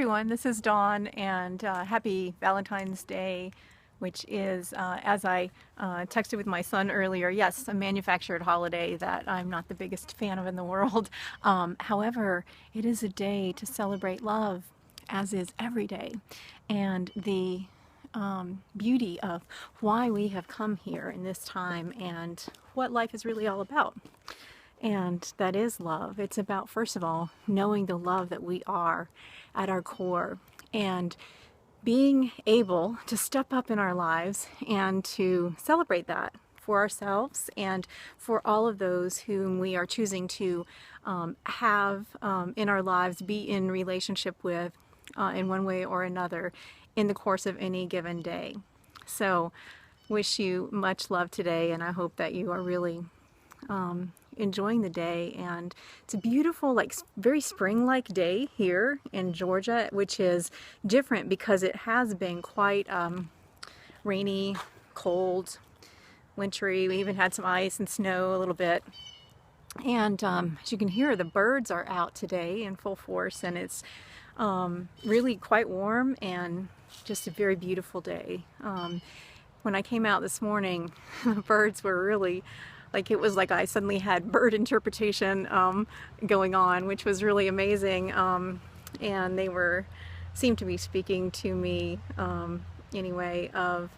Everyone, this is Dawn, and happy Valentine's Day, which is, as I texted with my son earlier, yes, a manufactured holiday that I'm not the biggest fan of in the world. However, it is a day to celebrate love, as is every day, and the beauty of why we have come here in this time and what life is really all about. And that is love. It's about, first of all, knowing the love that we are at our core and being able to step up in our lives and to celebrate that for ourselves and for all of those whom we are choosing to have in our lives, be in relationship with in one way or another in the course of any given day. So, wish you much love today, and I hope that you are really enjoying the day. And it's a beautiful, like very spring-like day here in Georgia, which is different because it has been quite rainy, cold, wintry. We even had some ice and snow a little bit. And as you can hear, the birds are out today in full force, and it's really quite warm and just a very beautiful day. When I came out this morning, the birds were really, like, it was like I suddenly had bird interpretation going on, which was really amazing. And they seemed to be speaking to me anyway of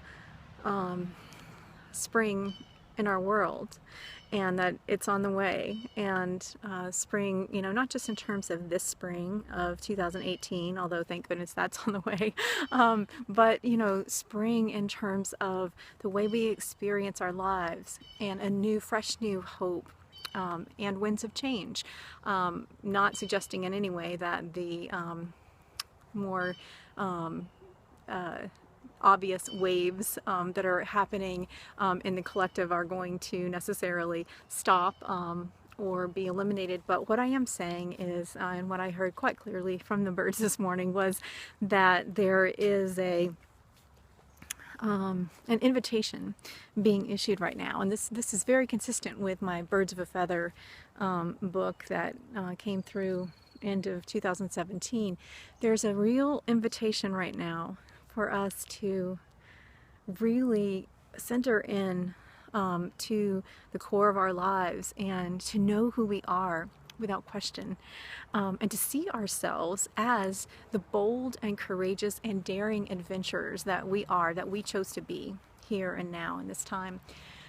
spring in our world, and that it's on the way. And spring, you know, not just in terms of this spring of 2018, although thank goodness that's on the way, but, you know, spring in terms of the way we experience our lives and a new, fresh new hope and winds of change. Not suggesting in any way that the more obvious waves that are happening in the collective are going to necessarily stop or be eliminated. But what I am saying is, and what I heard quite clearly from the birds this morning, was that there is an invitation being issued right now. And this is very consistent with my Birds of a Feather book that came through end of 2017. There's a real invitation right now for us to really center in to the core of our lives and to know who we are without question, and to see ourselves as the bold and courageous and daring adventurers that we are, that we chose to be here and now in this time.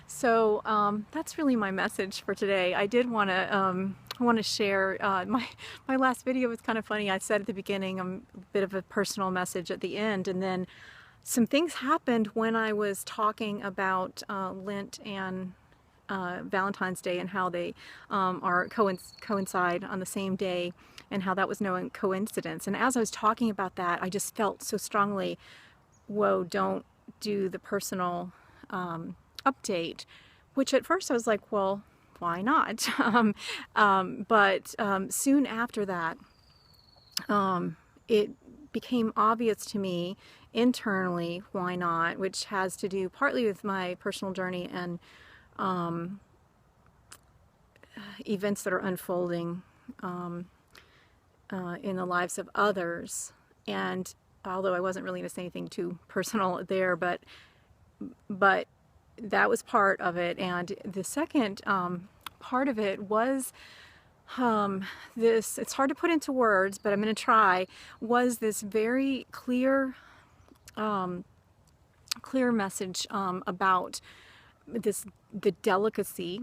So that's really my message for today. I did want to share my last video was kind of funny. I said at the beginning a bit of a personal message at the end, and then some things happened when I was talking about Lent and Valentine's Day and how they coincide on the same day, and how that was no coincidence. And as I was talking about that, I just felt so strongly, whoa, don't do the personal update, which at first I was like, well, why not? But soon after that, it became obvious to me internally why not, which has to do partly with my personal journey and events that are unfolding in the lives of others. And although I wasn't really going to say anything too personal there, but that was part of it. And the second part of it was this, it's hard to put into words, but I'm going to try, was this very clear message about the delicacy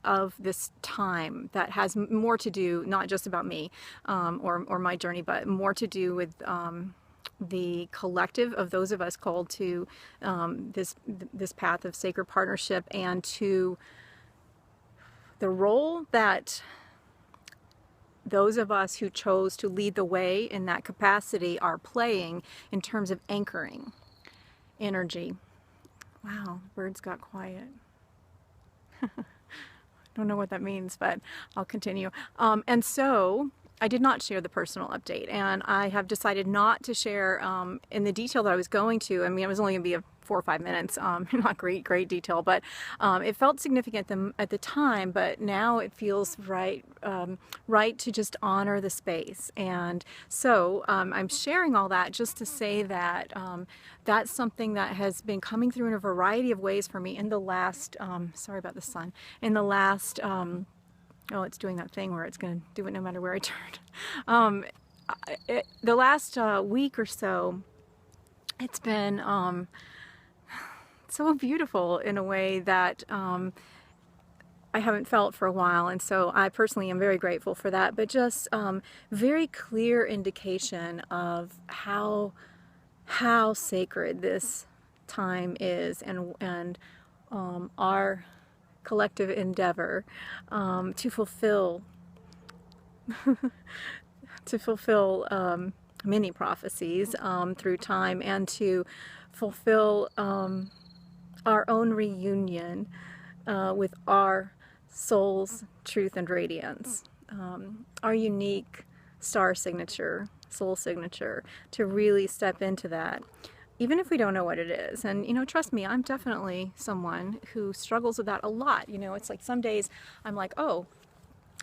of this time that has more to do, not just about me or my journey, but more to do with the collective of those of us called to this path of sacred partnership, and to the role that those of us who chose to lead the way in that capacity are playing in terms of anchoring energy. Wow, birds got quiet. Don't know what that means, but I'll continue. And so I did not share the personal update, and I have decided not to share in the detail that I was going to. I mean, it was only going to be a 4 or 5 minutes, not great detail, but it felt significant at the time, but now it feels right, right to just honor the space. And so I'm sharing all that just to say that that's something that has been coming through in a variety of ways for me in the last, sorry about the sun, in the last, oh, it's doing that thing where it's going to do it no matter where I turn. The last week or so, it's been so beautiful in a way that I haven't felt for a while, and so I personally am very grateful for that. But just very clear indication of how sacred this time is, and our collective endeavor to fulfill many prophecies through time, and to fulfill our own reunion with our soul's truth and radiance, our unique star signature, soul signature, to really step into that, even if we don't know what it is. And, you know, trust me, I'm definitely someone who struggles with that a lot. You know, it's like some days I'm like, oh,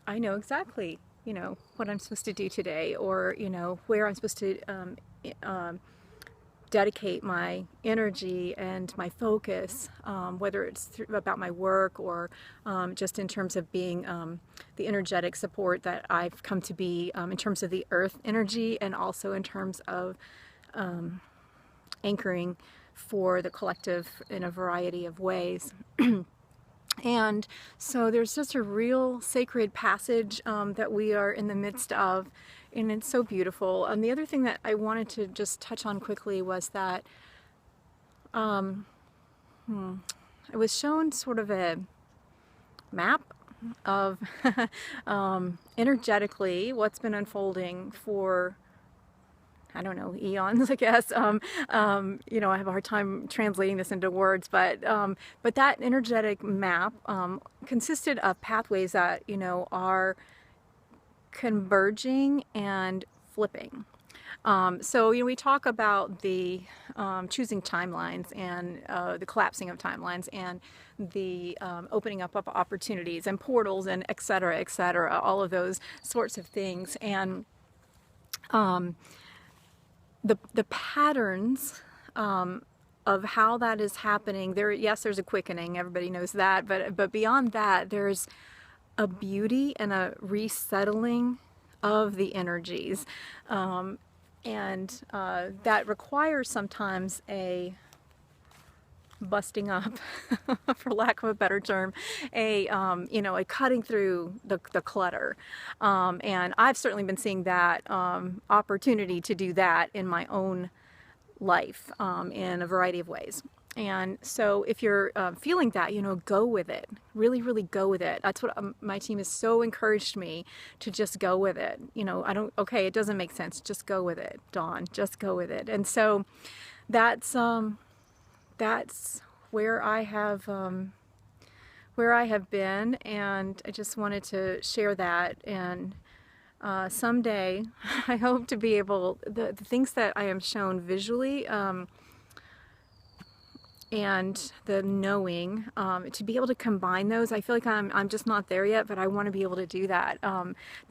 I know exactly, you know, what I'm supposed to do today, or, you know, where I'm supposed to dedicate my energy and my focus, whether it's about my work, or just in terms of being the energetic support that I've come to be, in terms of the earth energy, and also in terms of anchoring for the collective in a variety of ways. And so there's just a real sacred passage that we are in the midst of, and it's so beautiful. And the other thing that I wanted to just touch on quickly was that I was shown sort of a map of energetically what's been unfolding for, I don't know, eons, I guess. You know, I have a hard time translating this into words, but that energetic map consisted of pathways that, you know, are converging and flipping. So, you know, we talk about the choosing timelines, and the collapsing of timelines, and the opening up of opportunities and portals, and et cetera, all of those sorts of things. And the patterns of how that is happening, yes, there's a quickening, everybody knows that, but beyond that, there's a beauty and a resettling of the energies, and that requires sometimes a busting up, for lack of a better term, you know, a cutting through the clutter, and I've certainly been seeing that opportunity to do that in my own life, in a variety of ways. And so if you're feeling that, you know, go with it. Really, really go with it. That's what my team has so encouraged me to just go with it. You know, okay, it doesn't make sense. Just go with it, Dawn. Just go with it. And so that's where I have been, and I just wanted to share that. And someday I hope to be able, the things that I am shown visually, and the knowing, to be able to combine those. I feel like I'm just not there yet, but I want to be able to do that,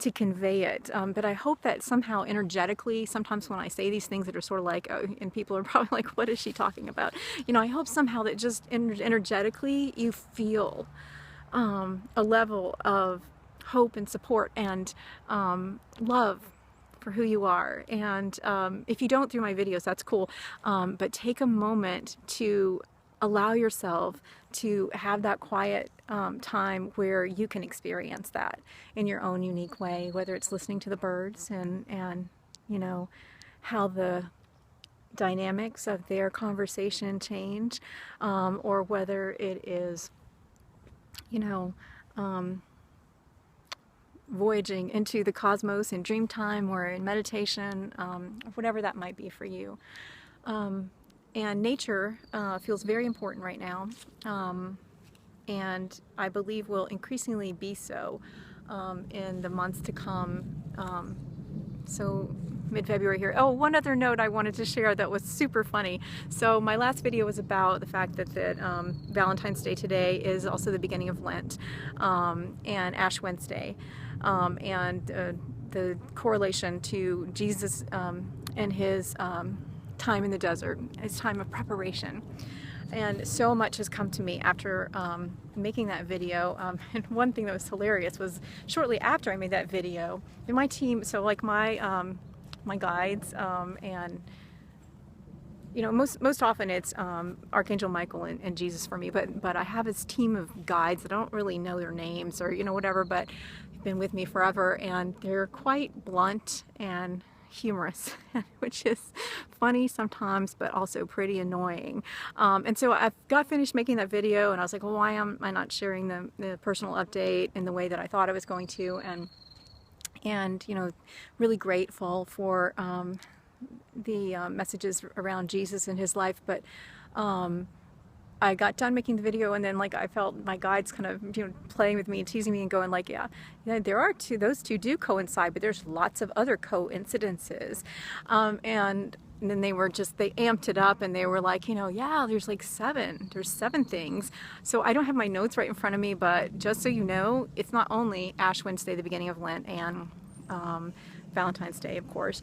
to convey it. But I hope that somehow energetically, sometimes when I say these things that are sort of like, oh, and people are probably like, what is she talking about? You know, I hope somehow that just energetically you feel a level of hope and support and love for who you are. And if you don't through my videos, that's cool, but take a moment to allow yourself to have that quiet time where you can experience that in your own unique way, whether it's listening to the birds and you know, how the dynamics of their conversation change, or whether it is, you know, voyaging into the cosmos in dream time or in meditation, whatever that might be for you. And nature feels very important right now, and I believe will increasingly be so in the months to come. So mid-February here. Oh, one other note I wanted to share that was super funny. So my last video was about the fact that Valentine's Day today is also the beginning of Lent, and Ash Wednesday, and the correlation to Jesus and his time in the desert, his time of preparation. And so much has come to me after making that video. And one thing that was hilarious was shortly after I made that video, in my team, so like my guides, and you know, most often it's Archangel Michael and Jesus for me, but I have this team of guides. I don't really know their names or, you know, whatever, but they've been with me forever, and they're quite blunt and humorous, which is funny sometimes, but also pretty annoying. And so I got finished making that video, and I was like, well, why am I not sharing the personal update in the way that I thought I was going to? And you know, really grateful for the messages around Jesus and his life. But I got done making the video, and then like I felt my guides kind of, you know, playing with me and teasing me and going like, yeah, there are those two do coincide, but there's lots of other coincidences. And then they amped it up, and they were like, you know, yeah, there's seven things. So I don't have my notes right in front of me, but just so you know, it's not only Ash Wednesday, the beginning of Lent, and Valentine's Day, of course.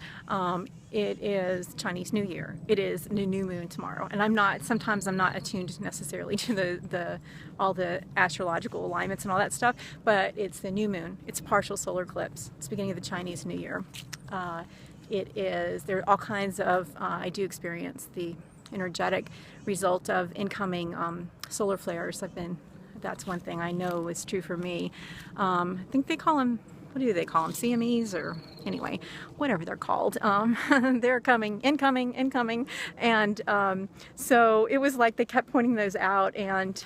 It is Chinese New Year. It is the new moon tomorrow. And sometimes I'm not attuned necessarily to all the astrological alignments and all that stuff, but it's the new moon. It's a partial solar eclipse. It's the beginning of the Chinese New Year. There are all kinds of, I do experience the energetic result of incoming solar flares. That's one thing I know is true for me. I think they call them, what do they call them? CMEs, or anyway, whatever they're called. They're incoming. And so it was like they kept pointing those out, and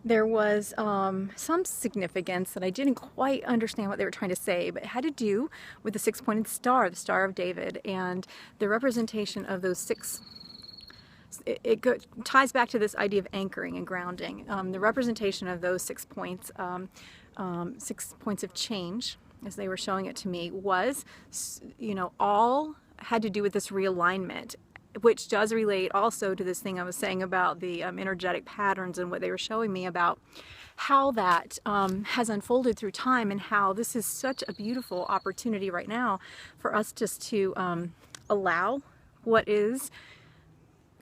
there was some significance that I didn't quite understand what they were trying to say, but it had to do with the six-pointed star, the Star of David, and the representation of those six. It ties back to this idea of anchoring and grounding. The representation of those 6 points, 6 points of change, as they were showing it to me, was, you know, all had to do with this realignment, which does relate also to this thing I was saying about the energetic patterns, and what they were showing me about how that has unfolded through time, and how this is such a beautiful opportunity right now for us just to allow what is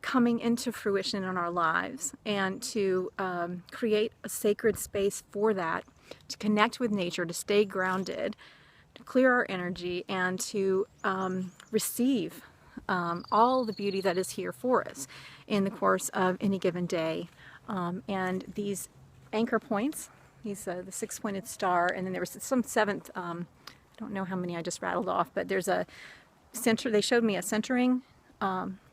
coming into fruition in our lives, and to create a sacred space for that, to connect with nature, to stay grounded, to clear our energy, and to receive all the beauty that is here for us in the course of any given day. And these anchor points, the six-pointed star, and then there was some seventh, I don't know how many I just rattled off, but there's a center. They showed me a centering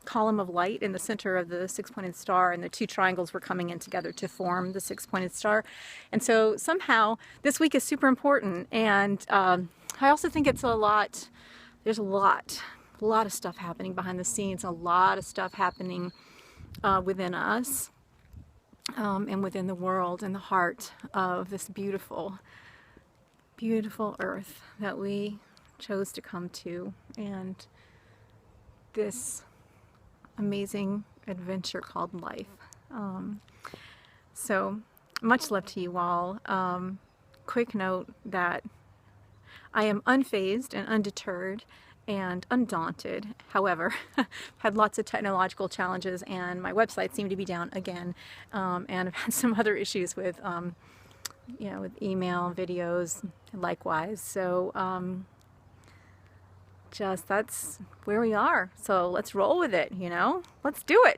column of light in the center of the six-pointed star, and the two triangles were coming in together to form the six-pointed star. And so somehow this week is super important, and I also think it's there's a lot of stuff happening behind the scenes, a lot of stuff happening within us, and within the world, and the heart of this beautiful, beautiful earth that we chose to come to, and this amazing adventure called life. So much love to you all. Quick note that I am unfazed and undeterred and undaunted. However, had lots of technological challenges, and my website seemed to be down again, and I've had some other issues with you know, with email, videos, likewise. So that's where we are. So let's roll with it, you know? Let's do it.